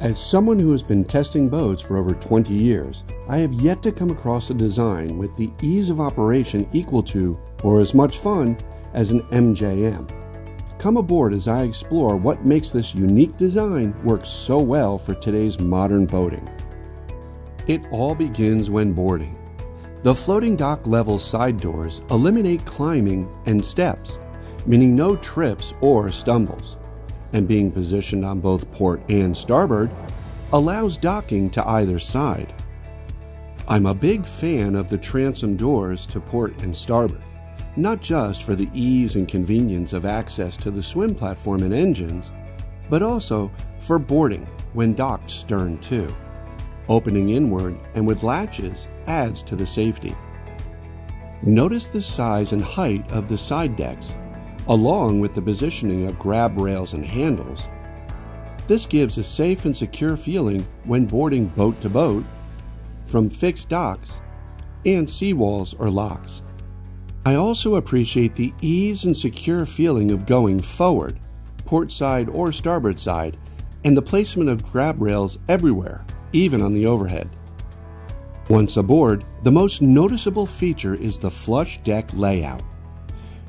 As someone who has been testing boats for over 20 years, I have yet to come across a design with the ease of operation equal to or as much fun as an MJM. Come aboard as I explore what makes this unique design work so well for today's modern boating. It all begins when boarding. The floating dock level side doors eliminate climbing and steps, meaning no trips or stumbles, and being positioned on both port and starboard allows docking to either side. I'm a big fan of the transom doors to port and starboard, not just for the ease and convenience of access to the swim platform and engines, but also for boarding when docked stern to. Opening inward and with latches adds to the safety. Notice the size and height of the side decks, along with the positioning of grab rails and handles. This gives a safe and secure feeling when boarding boat to boat, from fixed docks and seawalls or locks. I also appreciate the ease and secure feeling of going forward, port side or starboard side, and the placement of grab rails everywhere, even on the overhead. Once aboard, the most noticeable feature is the flush deck layout.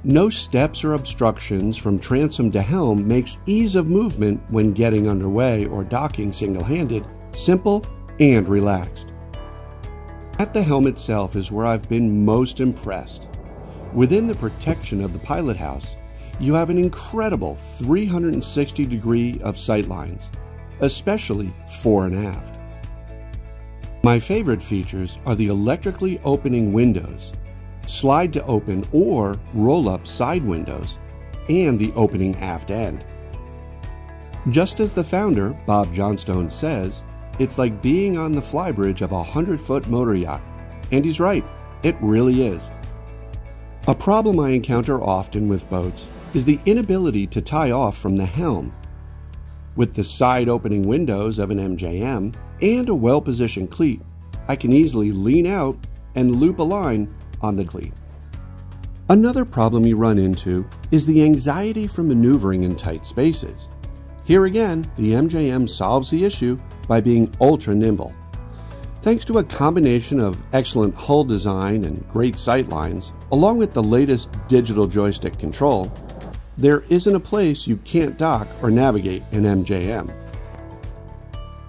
No steps or obstructions from transom to helm makes ease of movement when getting underway or docking single-handed simple and relaxed. At the helm itself is where I've been most impressed. Within the protection of the pilot house, you have an incredible 360 degree of sight lines, especially fore and aft. My favorite features are the electrically opening windows, slide to open or roll up side windows, and the opening aft end. Just as the founder, Bob Johnstone, says, it's like being on the flybridge of a 100-foot motor yacht. And he's right, it really is. A problem I encounter often with boats is the inability to tie off from the helm. With the side opening windows of an MJM and a well-positioned cleat, I can easily lean out and loop a line on the cleat. Another problem you run into is the anxiety from maneuvering in tight spaces. Here again, the MJM solves the issue by being ultra nimble. Thanks to a combination of excellent hull design and great sight lines, along with the latest digital joystick control, there isn't a place you can't dock or navigate in MJM.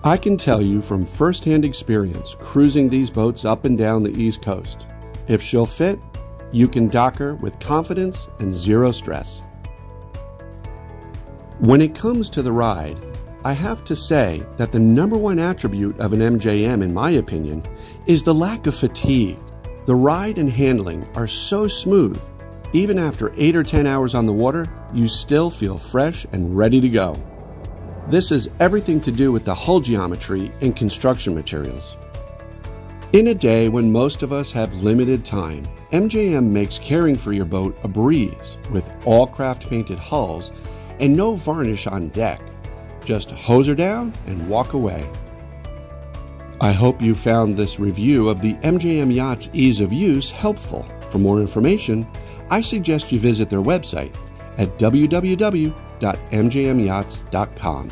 I can tell you from first-hand experience cruising these boats up and down the East Coast, if she'll fit, you can dock her with confidence and zero stress. When it comes to the ride, I have to say that the #1 attribute of an MJM, in my opinion, is the lack of fatigue. The ride and handling are so smooth, even after 8 or 10 hours on the water, you still feel fresh and ready to go. This has everything to do with the hull geometry and construction materials. In a day when most of us have limited time, MJM makes caring for your boat a breeze with all craft painted hulls and no varnish on deck. Just hose her down and walk away. I hope you found this review of the MJM Yachts ease of use helpful. For more information, I suggest you visit their website at www.mjmyachts.com.